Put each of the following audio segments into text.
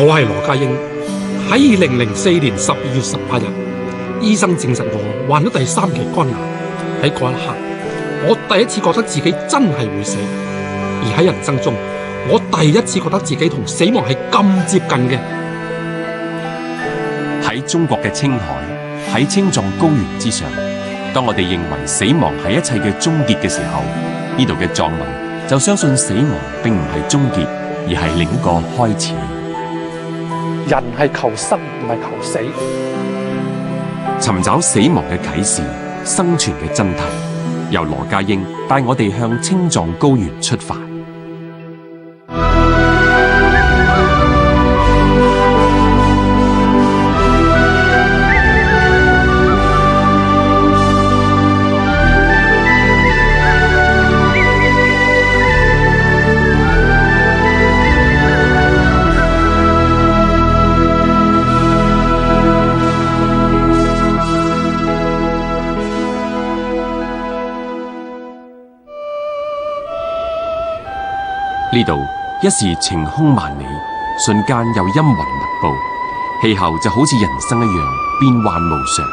我係羅家英。喺2004年12月18日，醫生證實我患咗第3期肝癌。喺嗰一刻，我第一次覺得自己真係會死，而喺人生中，我第一次覺得自己同死亡係咁接近嘅。喺中國嘅青海，喺青藏高原之上，當我哋認為死亡係一切嘅終結嘅時候，呢度嘅藏民就相信死亡並唔係終結，而係另一個開始。人係求生，唔係求死。尋找死亡嘅啟示，生存嘅真諦，由羅家英帶我哋向青藏高原出發。呢度一時晴空萬里，瞬間又陰雲密布，氣候就好似人生一樣變幻無常。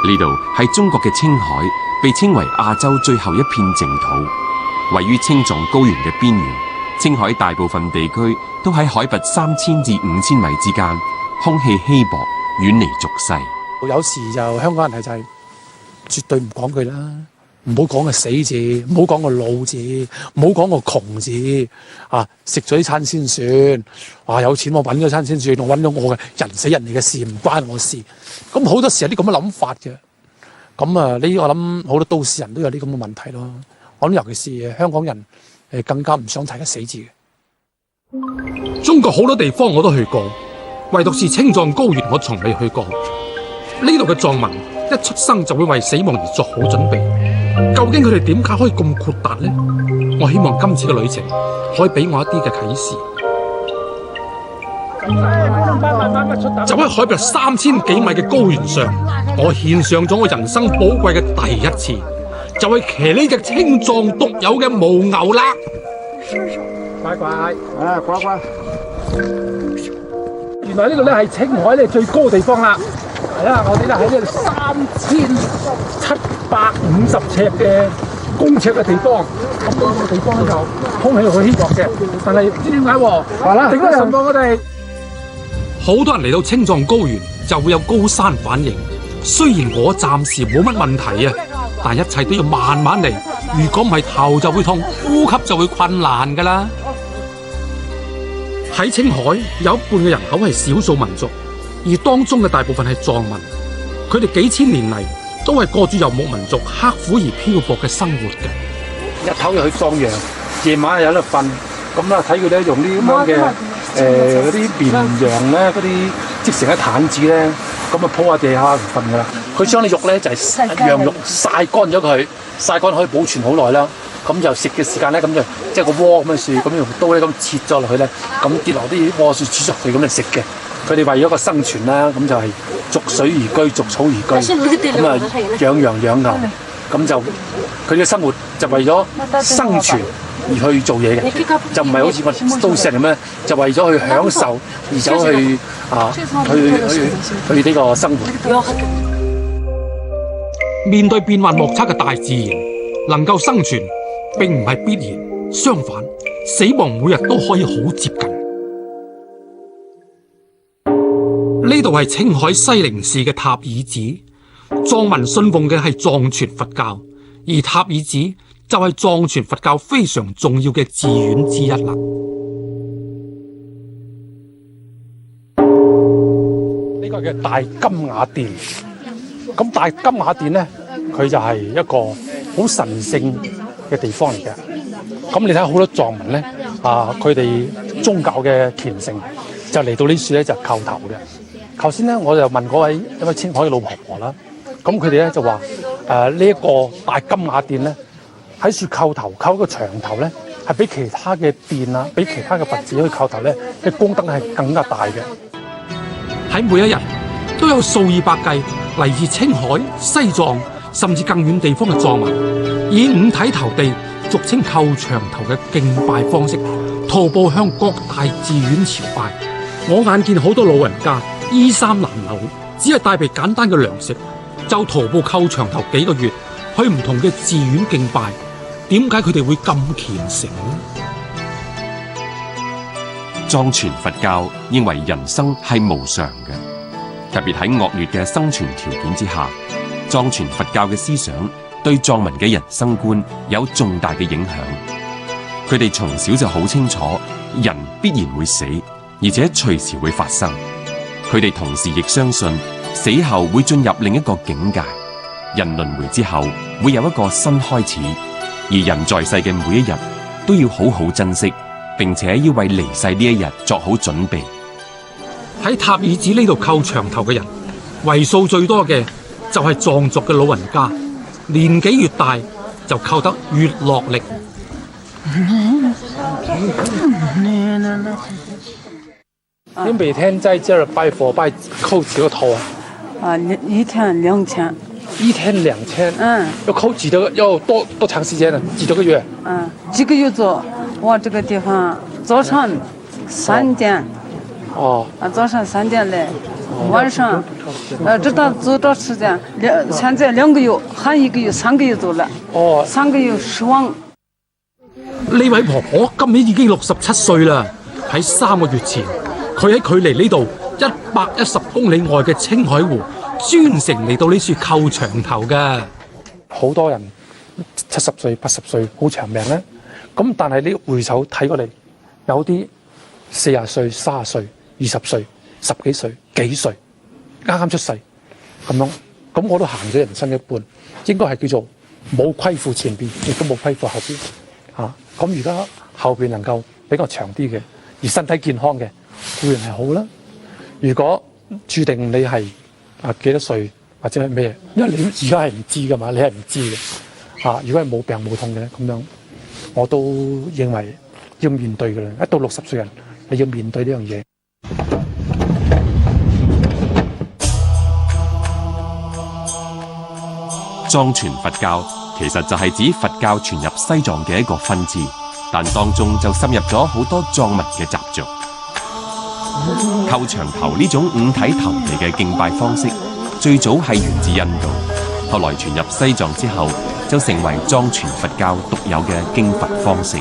呢度係中國嘅青海，被稱為亞洲最後一片淨土，位於青藏高原嘅邊緣。青海大部分地區都喺海拔3000至5000米之間，空氣稀薄，遠離俗世。有時就香港人係就係絕對唔講句啦。唔好講個死字，唔好講個老字，唔好講個窮字啊！食咗呢餐先算，有錢我揾咗餐先算，我揾咗我嘅人死人哋嘅事唔關我事。咁好多時有啲咁嘅諗法嘅。咁啊，呢我諗好多都市人都有啲咁嘅問題咯。我諗尤其是香港人更加唔想提個死字嘅。中國好多地方我都去過，唯獨是青藏高原我從未去過。呢度嘅藏民一出生就會為死亡而作好準備。究竟佢哋點解可以咁豁達呢？我希望今次嘅旅程可以俾我一啲嘅啟示。就喺海拔3000幾米嘅高原上，我獻上咗我人生寶貴嘅第一次，就係騎呢隻青藏獨有嘅牦牛啦！乖乖，乖乖。原來呢度咧係青海咧最高嘅地方啦。係啦，我哋咧喺呢度3750尺嘅公尺嘅地方，咁呢個地方咧就空氣好稀薄嘅，但係唔知點解喎，頂得順過我哋。好多人嚟到青藏高原就會有高山反應，雖然我暫時冇乜問題啊，但一切都要慢慢嚟。如果唔係頭就會痛，呼吸就會困難㗎啦。喺青海有一半嘅人口係少數民族。而當中嘅大部分係藏民，佢哋幾千年嚟都係過住游牧民族刻苦而漂泊嘅生活嘅。日頭就去放羊，夜晚又喺度瞓。咁啦，睇佢哋用啲咁樣嘅嗰啲綿羊咧，嗰啲織成嘅毯子咧，咁啊鋪下地下唔瞓噶啦。佢將啲肉咧就係羊肉曬乾咗佢，曬乾可以保存好耐啦。咁就食嘅時間咧，咁就即係個鍋咁嘅樹，咁用刀咧咁切咗落去咧，咁跌落啲鍋樹煮熟佢咁嚟食嘅。佢哋為咗個生存啦，咁就係逐水而居，逐草而居，咁啊養羊養牛，咁就佢嘅生活就為咗生存而去做嘢嘅，就唔係好似我都市人咁咧，就為咗去享受而走去呢個生活。面對變幻莫測嘅大自然，能夠生存並唔係必然，相反，死亡每日都可以好接近。呢度係青海西寧市嘅塔爾寺，藏民信奉嘅係藏傳佛教，而塔爾寺就係藏傳佛教非常重要嘅寺院之一啦。呢個叫大金雅殿，咁大金雅殿咧，佢就係一個好神聖嘅地方嚟嘅。咁你睇好多藏民咧，佢哋宗教嘅虔誠就嚟到呢處咧就叩頭嘅。頭先咧，我就問嗰位一位青海嘅老婆婆啦，咁佢哋咧就話呢一個大金雅殿咧喺處叩頭，叩一個長頭咧，係比其他嘅殿啊，比其他嘅佛寺去叩頭咧嘅功德係更加大嘅。喺每一日都有數以百計嚟自青海、西藏甚至更遠地方嘅藏民，以五體投地，俗稱叩長頭嘅敬拜方式，徒步向各大寺院朝拜。我眼見好多老人家衣衫襤褸，只係帶備簡單嘅糧食，就徒步叩牆頭幾個月，去唔同嘅寺院敬拜。點解佢哋會咁虔誠呢？藏傳佛教認為人生係無常嘅，特別喺惡劣嘅生存條件之下，藏傳佛教嘅思想對藏民嘅人生觀有重大嘅影響。佢哋從小就好清楚人必然會死，而且隨時會發生。佢哋同時亦相信死後會進入另一個境界，人輪迴之後會有一個新開始，而人在世嘅每一日都要好好珍惜，並且要為離世呢一日作好準備。喺塔爾寺呢度叩牆頭嘅人，為數最多嘅就係藏族嘅老人家，年紀越大就叩得越落力。你每天在這兒拜佛拜叩幾個頭啊？一天2000。一天2000。要叩幾多？要多長時間呢？幾多個月？幾個月做。我這個地方早上3點。早上3點來，晚上直到走到時間，現在2個月，還1個月、3個月走了。3個月失望。呢位婆婆今年已經67歲啦。喺3個月前，佢喺距離呢度110公里外嘅青海湖，專程嚟到呢處叩牆頭嘅。好多人70歲、80歲好長命咧，咁但係你回首睇過嚟，有啲40歲、30歲、20歲、10幾歲、幾歲，啱啱出世咁樣，咁我都行咗人生一半，應該係叫做冇虧負前邊，亦都冇虧負後邊嚇。咁而家後邊能夠比較長啲嘅，而身體健康嘅固然係好啦。如果注定你係幾多歲或者係咩，因為你而家係唔知噶嘛，你係唔知嘅嚇。如果係冇病冇痛嘅咁樣，我都認為要面對嘅啦。一到60歲人，你要面對呢樣嘢。藏傳佛教其實就係指佛教傳入西藏嘅一個分支，但當中就滲入咗好多藏民嘅習俗。叩牆頭呢種五體投地嘅敬拜方式，最早係源自印度，後來傳入西藏之後，就成為藏傳佛教獨有嘅敬佛方式。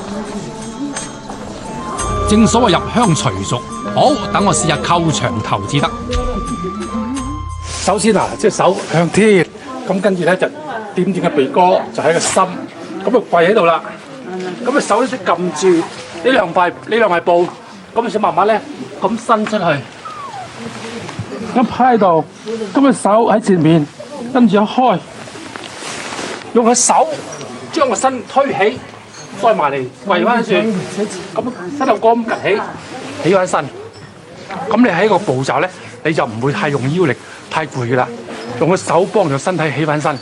正所謂入鄉隨俗，好，等我試下叩牆頭至得。首先即係手向天，咁跟住咧就點點嘅鼻哥，就喺個心，咁就跪喺度啦。咁啊手咧就撳住呢兩塊布，咁你想慢慢咧咁伸出去，咁趴喺度，咁個手喺前面，跟住一開，用個手將個身推起，再埋嚟跪翻住，咁膝頭哥咁趌起翻身。咁你喺個步驟咧，你就唔會太用腰力、太攰嘅啦，用個手幫助身體起翻身。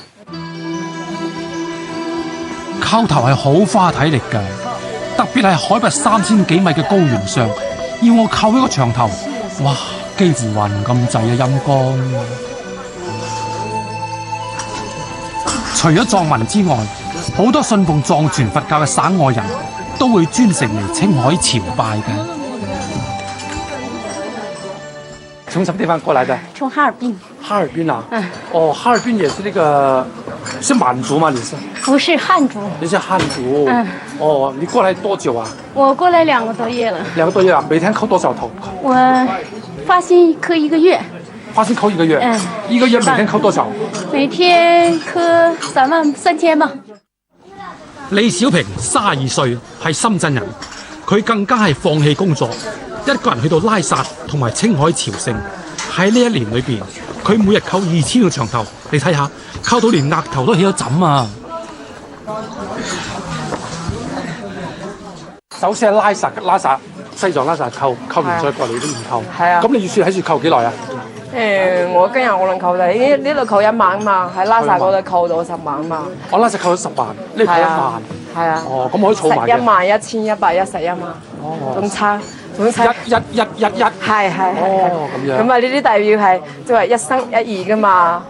叩頭係好花體力㗎，特別係海拔3000幾米嘅高原上，要我叩一個牆頭，哇，幾乎暈咁滯啊陰公！除咗藏民之外，好多信奉藏傳佛教嘅省外人都會專程嚟青海朝拜嘅。從什麼地方過來的？從哈爾濱。哈爾濱啊？哈爾濱也是那個，是滿族嗎？你是？不是漢族。你是漢族？你過來多久啊？我過來2個多月了。2個多月啊？每天叩多少頭？我發心磕1個月。發心叩1個月？1個月每天叩多少？每天磕33000吧。李小平32歲，係深圳人，佢更加係放棄工作，一個人去到拉薩同埋青海朝聖。喺呢1年裏邊，佢每日叩2000個牆頭，你睇下，叩到連額頭都起咗枕啊！首先係拉薩，西藏拉薩叩完再過嚟都唔叩。係啊。咁你預算喺處叩幾耐啊？我今日我能扣你呢度扣1萬嘛，喺拉薩嗰度扣到10萬嘛。我拉薩扣咗10萬，呢扣1萬。係啊。咁可以儲埋嘅。11,111嘛。仲差。111。係。咁樣。咁呢啲代表係即係一生一義噶嘛。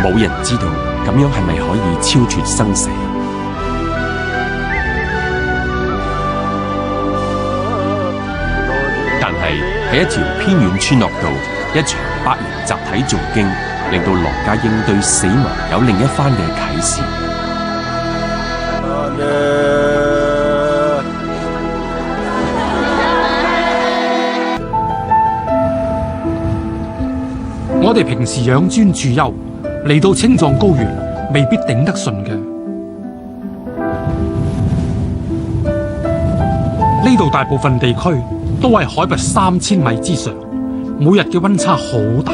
冇人知道咁樣係咪可以超脫生死？喺一條偏遠村落度，一場百人集體誦經，令到羅家英對死亡有另一番嘅啟示。我哋平時養尊處優，嚟到青藏高原未必頂得順嘅。呢度大部分地區都係海拔3000米之上，每日嘅溫差好大。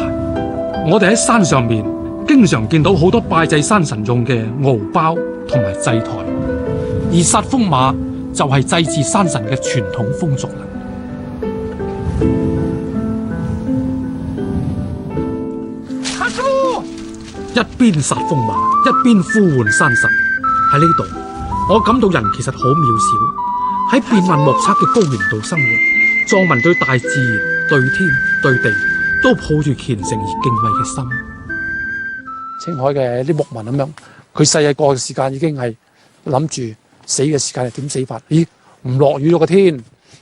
我哋喺山上面經常見到好多拜祭山神用嘅敖包同埋祭台，而殺風馬就係祭祀山神嘅傳統風俗啦。一邊殺風馬，一邊呼喚山神。喺呢度，我感到人其實好渺小，喺變幻莫測嘅高原度生活，藏民對大自然、對天、對地都抱住虔誠而敬畏嘅心。青海嘅啲牧民咁樣，佢細個嘅時間已經係諗住死嘅時間係點死法？咦，唔落雨咯個天，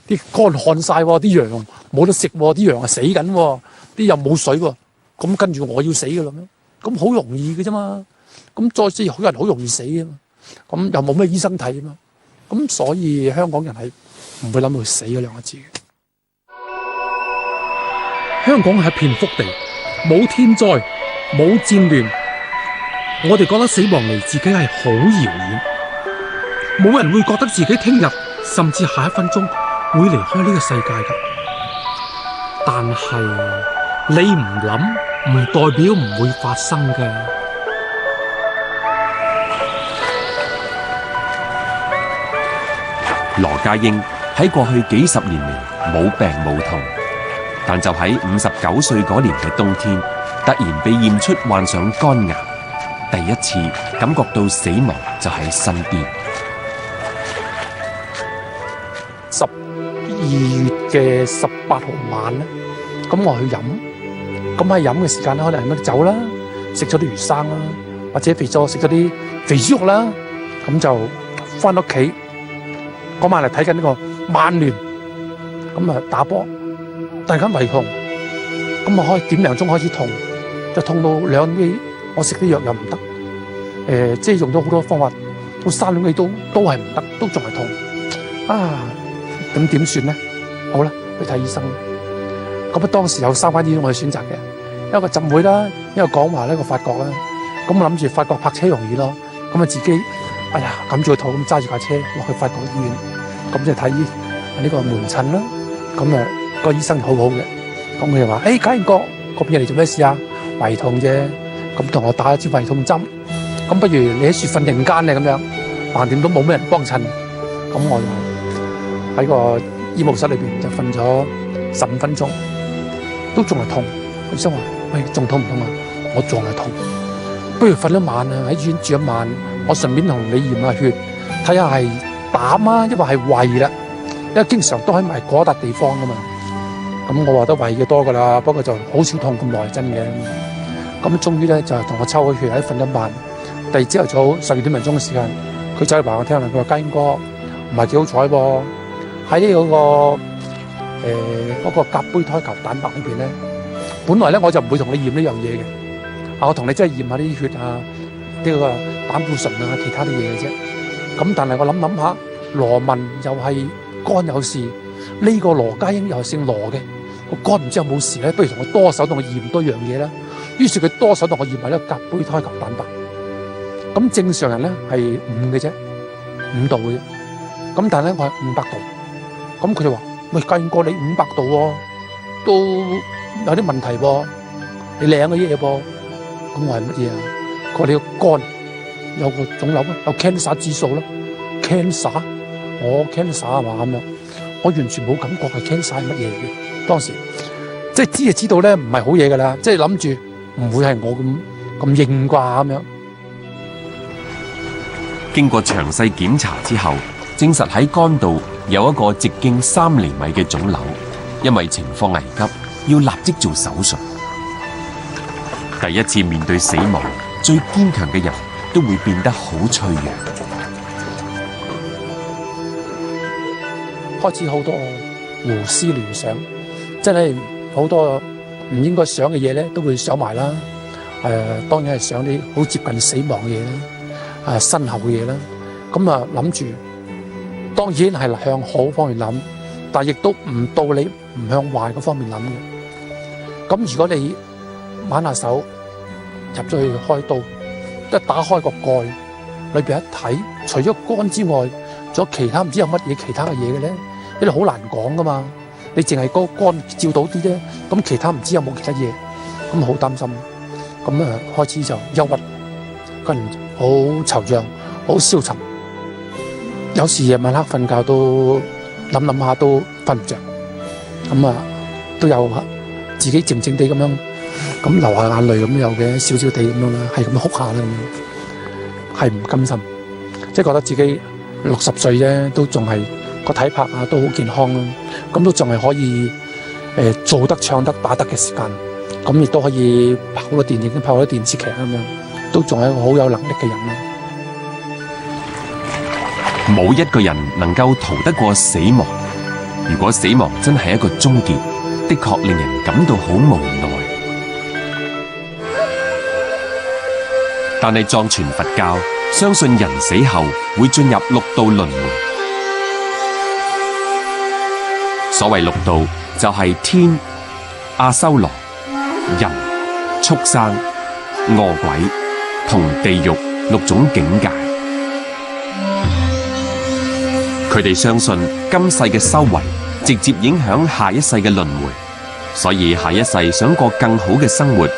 啲乾旱晒，啲羊冇得食，啲羊係死緊，啲又冇水，咁跟住我要死噶啦咩？咁好容易嘅啫嘛，咁再之好人好容易死啊嘛，咁又冇咩醫生睇啊嘛，咁所以香港人係唔會諗到死嗰兩個字嘅。香港係一片福地，冇天災，冇戰亂，我哋覺得死亡離自己係好遙遠，冇人會覺得自己聽日甚至下一分鐘會離開呢個世界㗎。但係你唔諗，唔代表唔會發生嘅。羅家英喺過去幾十年嚟冇病冇痛，但就喺59歲嗰年嘅冬天，突然被驗出患上肝癌，第一次感覺到死亡就喺身邊。12月嘅18號晚咧，咁我去飲。咁喺飲嘅時間咧，可能飲啲酒啦，食咗啲魚生啦，或者肥咗食咗啲肥豬肉啦，咁就翻屋企嗰晚嚟睇緊呢個曼聯，咁啊打波，突然間胃痛，咁啊點零鐘開始痛，就痛到2點，我食啲藥又唔得，即係用咗好多方法，到3點幾都係唔得，都仲係痛，啊，咁點算咧？好啦，去睇醫生。咁當時有3間醫院我去選擇嘅，一個浸會啦，一個廣華啦，一個法國啦。咁我諗住法國泊車容易咯，咁啊自己哎呀揞住個肚咁揸住架車落去法國醫院，咁就睇呢個門診啦。咁啊個醫生好好嘅，咁佢就話：家英哥，嗰邊嚟做咩事啊？胃痛啫，咁同我打一支胃痛針。咁不如你喺雪瞓陣間咧咁樣，橫掂都冇咩人幫襯。咁我就喺個醫務室裏邊就瞓咗15分鐘。都仲係痛，醫生話：喂，仲痛唔痛啊？我仲係痛，不如瞓一晚啊，喺醫院住一晚。我順便同你驗下血，睇下係膽啊，抑或係胃啦。因為經常都喺埋嗰笪地方噶嘛。咁我話得胃嘅多噶啦，不過就好少痛咁耐，真嘅。咁終於咧就同我抽咗血，喺瞓一晚。第二朝頭早12點零鐘嘅時間，佢走嚟話我聽啦，佢話：家英哥唔係幾好彩噃，喺呢嗰個甲胚胎球蛋白裏邊咧，本來咧我就唔會同你驗呢樣嘢嘅，我同你真係驗下啲血啊，呢個膽固醇啊，其他啲嘢嘅啫。咁但係我諗下，羅文又係肝有事，呢個羅家英又係姓羅嘅，個肝唔知有冇事咧，不如同我多手同我驗多樣嘢啦。於是佢多手同我驗埋呢個甲胚胎球蛋白，咁正常人咧係5嘅啫，5度嘅啫。咁但係咧我係500度，咁佢就話：喂，家英哥，你500度喎，都有啲問題喎，你靚嘅嘢噃。咁我係乜嘢啊？佢話你個肝有個腫瘤，有 cancer 指數咯。cancer， 我 cancer 係嘛咁樣？我完全冇感覺係 cancer 係乜嘢嘅。當時即係知就知道咧，唔係好嘢噶啦，即係諗住唔會係我咁硬啩咁樣。經過詳細檢查之後，證實喺肝度有一個直徑3厘米嘅腫瘤，因為情況危急，要立即做手術。第一次面對死亡，最堅強嘅人都會變得好脆弱。開始好多胡思亂想，真係好多唔應該想嘅嘢咧，都會想埋啦。當然係想啲好接近死亡嘅嘢啦，身後嘅嘢啦。咁啊諗住，當然係向好方面諗，但亦都唔到你唔向壞嗰方面諗嘅。咁如果你挽下手入咗去開刀，一打開個蓋，裏邊一睇，除咗肝之外，仲有其他唔知有乜嘢其他嘅嘢嘅咧，因為好難講噶嘛。你淨係個肝照到啲啫，咁其他唔知有冇其他嘢，咁好擔心。咁啊開始就憂鬱，個人好惆悵，好消沉。有時夜晚黑瞓覺都諗下都瞓唔着，咁啊都有自己靜靜地咁樣咁流下眼淚咁有嘅，少少地咁樣啦，係咁哭下啦咁樣，係唔甘心，即係覺得自己60歲啫，都仲係個體魄啊都好健康啦，咁都仲係可以做得唱得打得嘅時間，咁亦都可以拍好多電影、拍好多電視劇咁樣，都仲係一個好有能力嘅人啦。冇一個人能夠逃得過死亡。如果死亡真係一個終結，的確令人感到好無奈。但係藏傳佛教相信人死後會進入6道輪迴。所謂6道就係天、阿修羅、人、畜生、餓鬼同地獄6種境界。佢哋相信今世嘅修為直接影響下一世嘅輪迴，所以下一世想過更好嘅生活，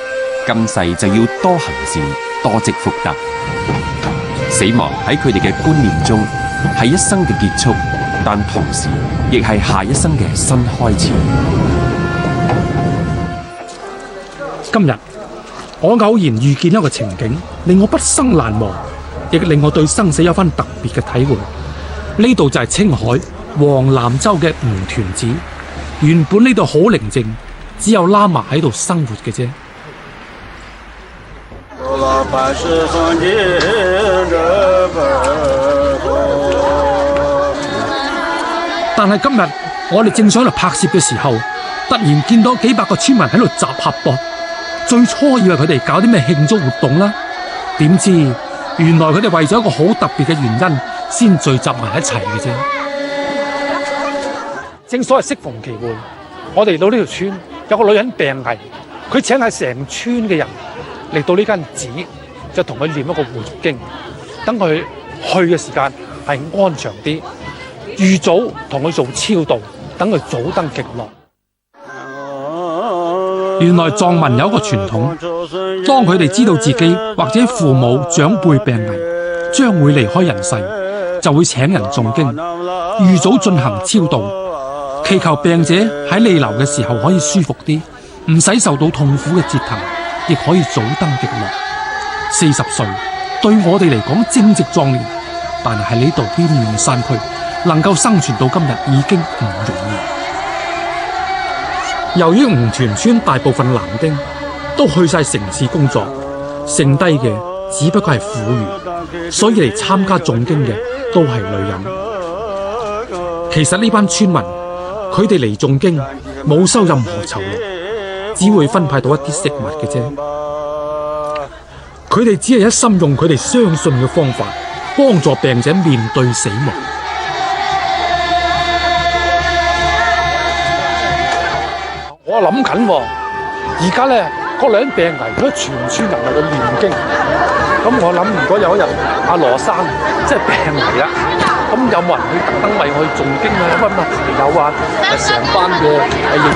今世就要多行善、多積福德。死亡喺佢哋嘅觀念中係一生嘅結束，但同時亦係下一生嘅新開始。今日我偶然遇見一個情景，令我畢生難忘，亦令我對生死有番特別嘅體會。呢度就係青海黃南州嘅吳屯寺，原本呢度好寧靜，只有喇嘛喺度生活嘅啫。但係今日我哋正想喺度拍攝嘅時候，突然見到幾百個村民喺度集合噃。最初以為佢哋搞啲咩慶祝活動啦，點知原來佢哋為咗一個好特別嘅原因先聚集埋一齊嘅啫。正所謂適逢其會，我哋到呢條村有個女人病危，佢請係成村嘅人嚟到呢間寺，就同佢念一個護續經，等佢去嘅時間係安詳啲，預早同佢做超度，等佢早登極樂。原來藏民有一個傳統，當佢哋知道自己或者父母長輩病危，將會離開人世，就會請人誦經，預早進行超度，祈求病者喺彌留嘅時候可以舒服啲，唔使受到痛苦嘅折騰，亦可以早登極樂。40歲對我哋嚟講正值壯年，但係喺呢度邊遠山區能夠生存到今日已經唔容易。由於吳屯村大部分男丁都去晒城市工作，剩低嘅只不過係婦孺，所以嚟參加誦經嘅都係女人。其實呢班村民佢哋嚟誦經冇收任何酬勞，只會分派到一啲食物嘅啫。佢哋只係一心用佢哋相信嘅方法幫助病者面對死亡。我諗緊喎，而家咧個女人病危，如果全村人嚟到念經，咁我諗如果有一日阿羅生即係病危啦，咁有冇人去特登為我去誦經啊？有乜朋友啊？成班嘅影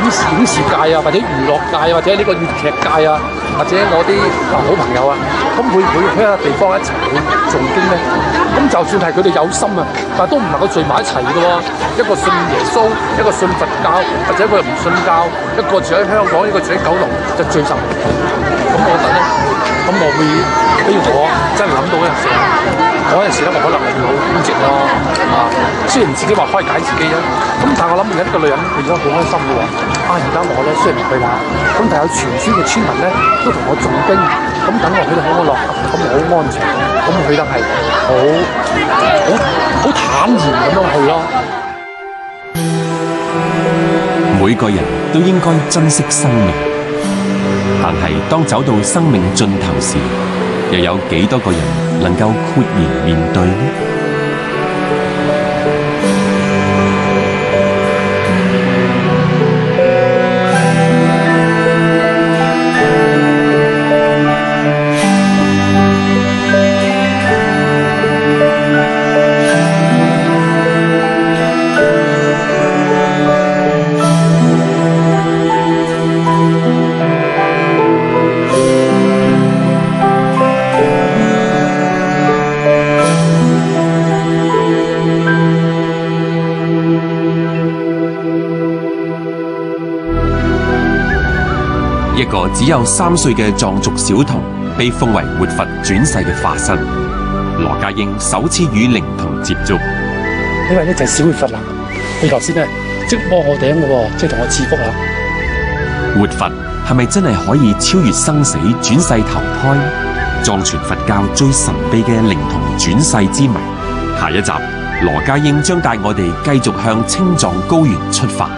視界啊，或者娛樂界啊，或者呢個粵劇界啊，或者我啲好朋友啊，咁會唔會去一個地方一齊去誦經咧？咁就算係佢哋有心啊，但係都唔能夠聚埋一齊嘅喎。一個信耶穌，一個信佛教，或者一個又唔信教，一個住喺香港，一個住喺九龍，就聚集唔到。咁我覺得咧，咁我會，比如我真係諗到嗰陣時，我可能係要好孤寂咯。雖然自己話開解自己啫，咁但係我諗而家呢個女人佢而家好開心嘅喎。而家我咧雖然唔去啦，咁但係有全村嘅村民咧都同我誦經，咁等我去到好安樂，咁好安詳，咁去得係好坦然咁樣去咯。每個人都應該珍惜生命。但係當走到生命盡頭時，又有幾多個人能夠豁然面對呢？一個只有3歲嘅藏族小童被奉為活佛轉世嘅化身，羅家英首次與靈童接觸。因為呢就係小活佛啦，佢頭先咧即摸我頂嘅喎，即係同我賜福啦。活佛係咪真係可以超越生死轉世投胎？藏傳佛教最神秘嘅靈童轉世之謎，下一集羅家英將帶我哋繼續向青藏高原出發。